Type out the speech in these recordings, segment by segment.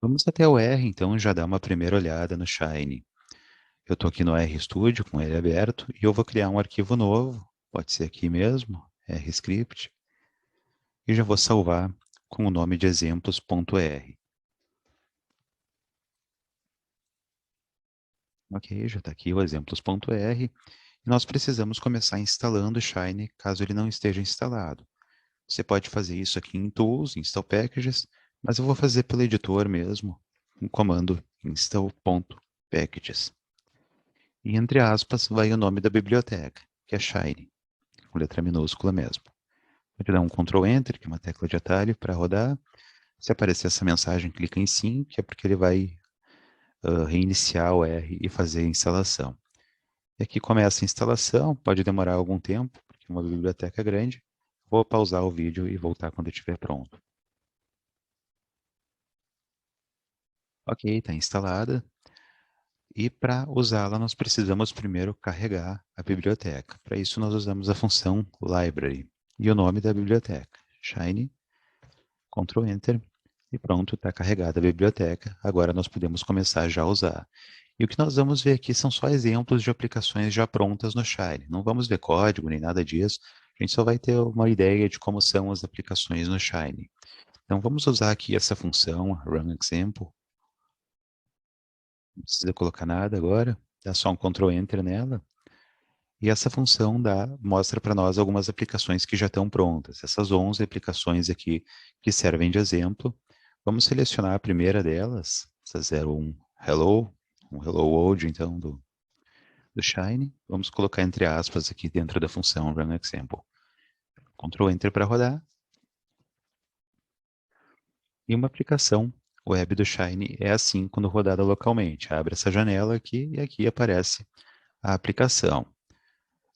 Vamos até o R, então, já dar uma primeira olhada no Shine. Eu estou aqui no RStudio com ele aberto e eu vou criar um arquivo novo, pode ser aqui mesmo, RScript, e já vou salvar com o nome de exemplos.r. Ok, já está aqui o exemplos.r. E nós precisamos começar instalando o Shine caso ele não esteja instalado. Você pode fazer isso aqui em Tools, Install Packages, mas eu vou fazer pelo editor mesmo, com o comando install.packages. E entre aspas vai o nome da biblioteca, que é Shine, com letra minúscula mesmo. Pode dar um Ctrl Enter, que é uma tecla de atalho, para rodar. Se aparecer essa mensagem, clica em Sim, que é porque ele vai reiniciar o R e fazer a instalação. E aqui começa a instalação, pode demorar algum tempo, porque é uma biblioteca grande. Vou pausar o vídeo e voltar quando estiver pronto. Ok, está instalada. E para usá-la, nós precisamos primeiro carregar a biblioteca. Para isso, nós usamos a função library e o nome da biblioteca, Shine, Ctrl Enter, e pronto, está carregada a biblioteca. Agora nós podemos começar já a usar. E o que nós vamos ver aqui são só exemplos de aplicações já prontas no Shine. Não vamos ver código nem nada disso. A gente só vai ter uma ideia de como são as aplicações no Shine. Então vamos usar aqui essa função, run example. Não precisa colocar nada agora. Dá só um Ctrl Enter nela. E essa função mostra para nós algumas aplicações que já estão prontas. Essas 11 aplicações aqui que servem de exemplo. Vamos selecionar a primeira delas, essa 01 Hello, um Hello World, então, do Shine. Vamos colocar entre aspas aqui dentro da função Run Example. Ctrl Enter para rodar. E uma aplicação web do Shine é assim quando rodada localmente. Abre essa janela aqui e aqui aparece a aplicação.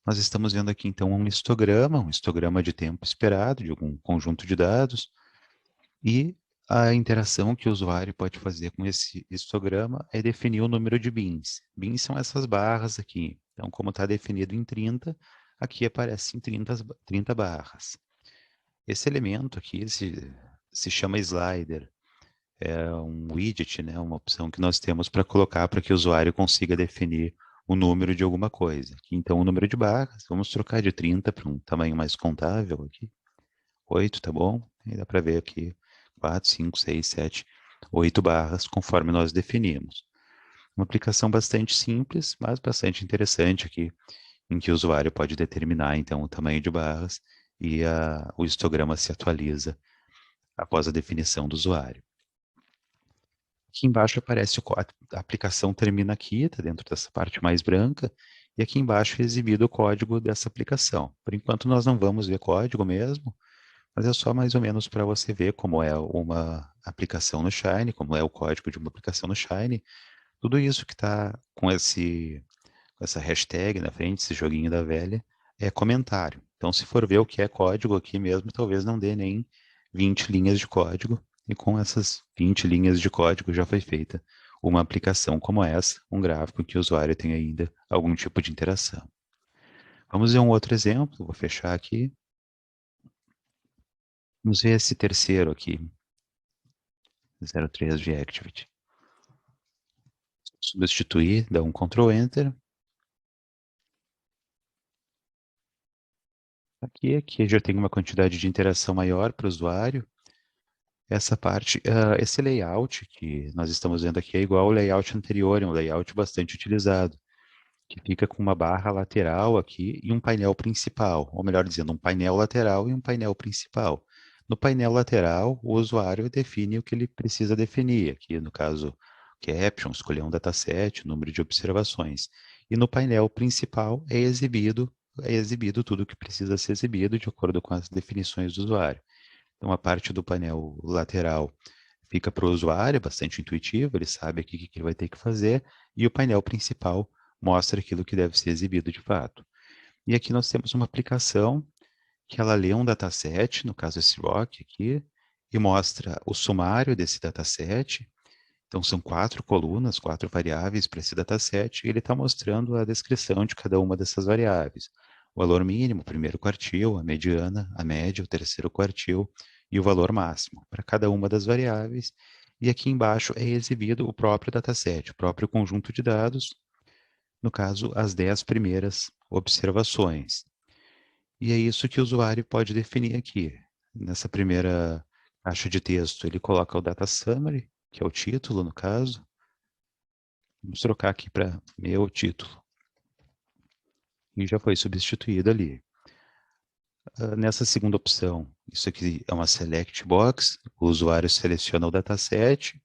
Nós estamos vendo aqui, então, um histograma de tempo esperado, de algum conjunto de dados, e a interação que o usuário pode fazer com esse histograma é definir o número de bins. Bins são essas barras aqui. Então, como está definido em 30, aqui aparecem 30 barras. Esse elemento aqui se chama slider. É um widget, né, uma opção que nós temos para colocar para que o usuário consiga definir o número de alguma coisa. Aqui, então, o número de barras, vamos trocar de 30 para um tamanho mais contável aqui. 8, tá bom? E dá para ver aqui 4, 5, 6, 7, 8 barras, conforme nós definimos. Uma aplicação bastante simples, mas bastante interessante aqui, em que o usuário pode determinar, então, o tamanho de barras e o histograma se atualiza após a definição do usuário. Aqui embaixo aparece a aplicação termina aqui, está dentro dessa parte mais branca, e aqui embaixo é exibido o código dessa aplicação. Por enquanto nós não vamos ver código mesmo, mas é só mais ou menos para você ver como é uma aplicação no Shine, como é o código de uma aplicação no Shine. Tudo isso que está com essa hashtag na frente, esse joguinho da velha, é comentário. Então, se for ver o que é código aqui mesmo, talvez não dê nem 20 linhas de código, e com essas 20 linhas de código já foi feita uma aplicação como essa, um gráfico que o usuário tem ainda algum tipo de interação. Vamos ver um outro exemplo, vou fechar aqui. Vamos ver esse terceiro aqui, 03 de Activity. Substituir, dá um Ctrl Enter. Aqui já tem uma quantidade de interação maior para o usuário. Essa parte, esse layout que nós estamos vendo aqui é igual ao layout anterior, é um layout bastante utilizado, que fica com uma barra lateral aqui e um painel principal, ou melhor dizendo, um painel lateral e um painel principal. No painel lateral, o usuário define o que ele precisa definir, aqui no caso, caption, escolher um dataset, número de observações. E no painel principal é exibido tudo o que precisa ser exibido de acordo com as definições do usuário. Então, a parte do painel lateral fica para o usuário, bastante intuitivo, ele sabe aqui o que ele vai ter que fazer, e o painel principal mostra aquilo que deve ser exibido de fato. E aqui nós temos uma aplicação que ela lê um dataset, no caso esse rock aqui, e mostra o sumário desse dataset. Então são 4 colunas, 4 variáveis para esse dataset, e ele está mostrando a descrição de cada uma dessas variáveis. O valor mínimo, o primeiro quartil, a mediana, a média, o terceiro quartil e o valor máximo para cada uma das variáveis. E aqui embaixo é exibido o próprio dataset, o próprio conjunto de dados, no caso, as 10 primeiras observações. E é isso que o usuário pode definir aqui. Nessa primeira caixa de texto, ele coloca o data summary, que é o título, no caso. Vamos trocar aqui para meu título. E já foi substituído ali. Nessa segunda opção, isso aqui é uma select box, o usuário seleciona o dataset.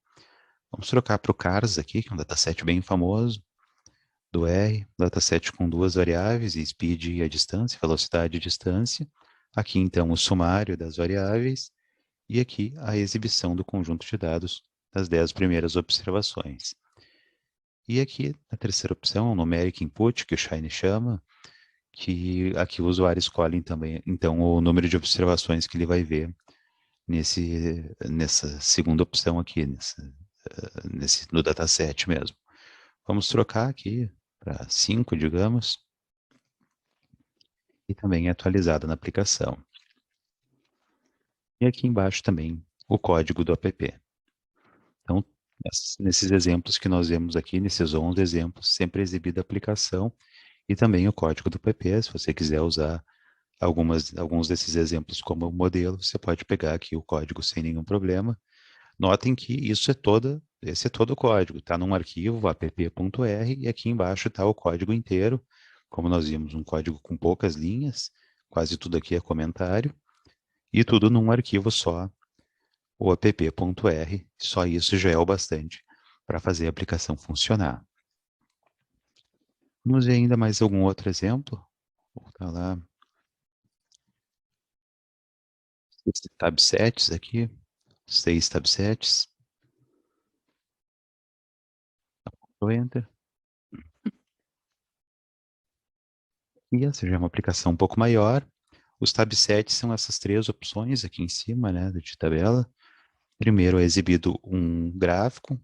Vamos trocar para o CARS aqui, que é um dataset bem famoso, do R, dataset com duas variáveis, speed e a distância, velocidade e distância. Aqui, então, o sumário das variáveis. E aqui, a exibição do conjunto de dados das 10 primeiras observações. E aqui, a terceira opção, o numeric input, que o Shine chama, que aqui o usuário escolhe também, então, o número de observações que ele vai ver nessa segunda opção aqui, no dataset mesmo. Vamos trocar aqui para 5, digamos, e também é atualizada na aplicação. E aqui embaixo também o código do app. Então, nesses exemplos que nós vemos aqui, nesses 11 exemplos, sempre exibida a aplicação e também o código do app. Se você quiser usar alguns desses exemplos como modelo, você pode pegar aqui o código sem nenhum problema. Notem que esse é todo o código, está num arquivo app.r e aqui embaixo está o código inteiro. Como nós vimos, um código com poucas linhas, quase tudo aqui é comentário, e tudo num arquivo só, o app.r, só isso já é o bastante para fazer a aplicação funcionar. Vamos ver ainda mais algum outro exemplo. Vou voltar lá. Esse tabsets aqui, 6 tabsets. Vou Enter. E essa já é uma aplicação um pouco maior. Os tabsets são essas três opções aqui em cima, né, de tabela. Primeiro é exibido um gráfico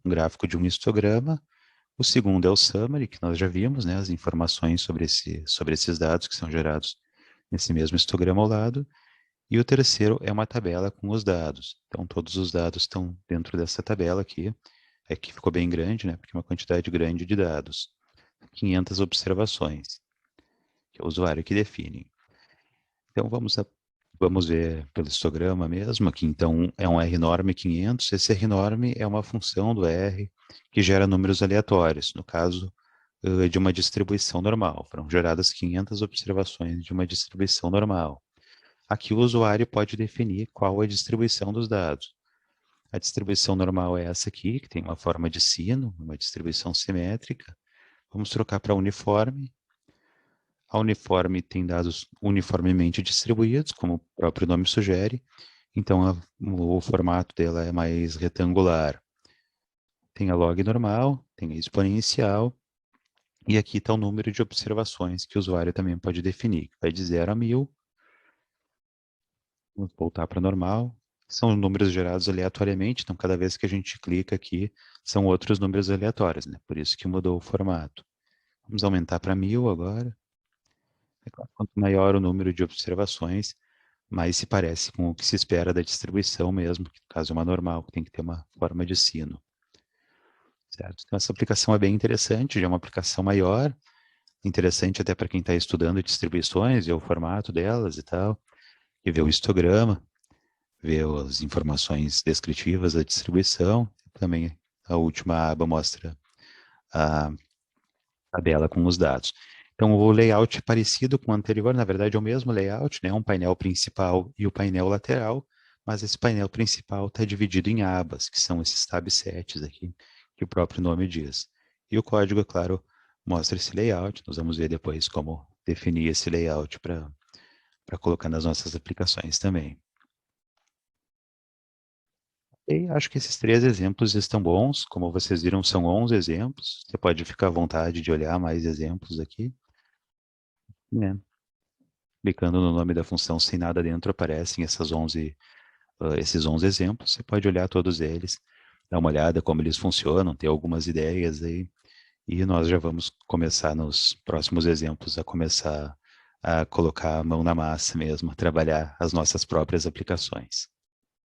de um histograma. O segundo é o summary, que nós já vimos, né, as informações sobre esses dados que são gerados nesse mesmo histograma ao lado. E o terceiro é uma tabela com os dados. Então, todos os dados estão dentro dessa tabela aqui. Aqui ficou bem grande, né, porque é uma quantidade grande de dados. 500 observações, que é o usuário que define. Então, vamos ver pelo histograma mesmo. Aqui, então, é um rnorm 500. Esse rnorm é uma função do R que gera números aleatórios. No caso, de uma distribuição normal. Foram geradas 500 observações de uma distribuição normal. Aqui o usuário pode definir qual é a distribuição dos dados. A distribuição normal é essa aqui, que tem uma forma de sino, uma distribuição simétrica. Vamos trocar para uniforme. A uniforme tem dados uniformemente distribuídos, como o próprio nome sugere. Então, o formato dela é mais retangular. Tem a log normal, tem a exponencial. E aqui está o número de observações que o usuário também pode definir. Vai de 0 a 1000. Vamos voltar para normal. São números gerados aleatoriamente, então cada vez que a gente clica aqui, são outros números aleatórios, né? Por isso que mudou o formato. Vamos aumentar para 1000 agora. É claro, quanto maior o número de observações, mais se parece com o que se espera da distribuição mesmo, que no caso é uma normal, que tem que ter uma forma de sino. Certo? Então essa aplicação é bem interessante, já é uma aplicação maior, interessante até para quem está estudando distribuições, ver o formato delas e tal, e ver o histograma, ver as informações descritivas da distribuição. Também a última aba mostra a tabela com os dados. Então, o layout é parecido com o anterior, na verdade é o mesmo layout, né? Um painel principal e o painel lateral, mas esse painel principal está dividido em abas, que são esses tabsets aqui, que o próprio nome diz. E o código, é claro, mostra esse layout. Nós vamos ver depois como definir esse layout para colocar nas nossas aplicações também. E acho que esses três exemplos estão bons. Como vocês viram, são 11 exemplos. Você pode ficar à vontade de olhar mais exemplos aqui. Né? Clicando no nome da função sem nada dentro, aparecem esses 11 exemplos. Você pode olhar todos eles, dar uma olhada como eles funcionam, ter algumas ideias aí. E nós já vamos começar nos próximos exemplos a começar a colocar a mão na massa mesmo, a trabalhar as nossas próprias aplicações.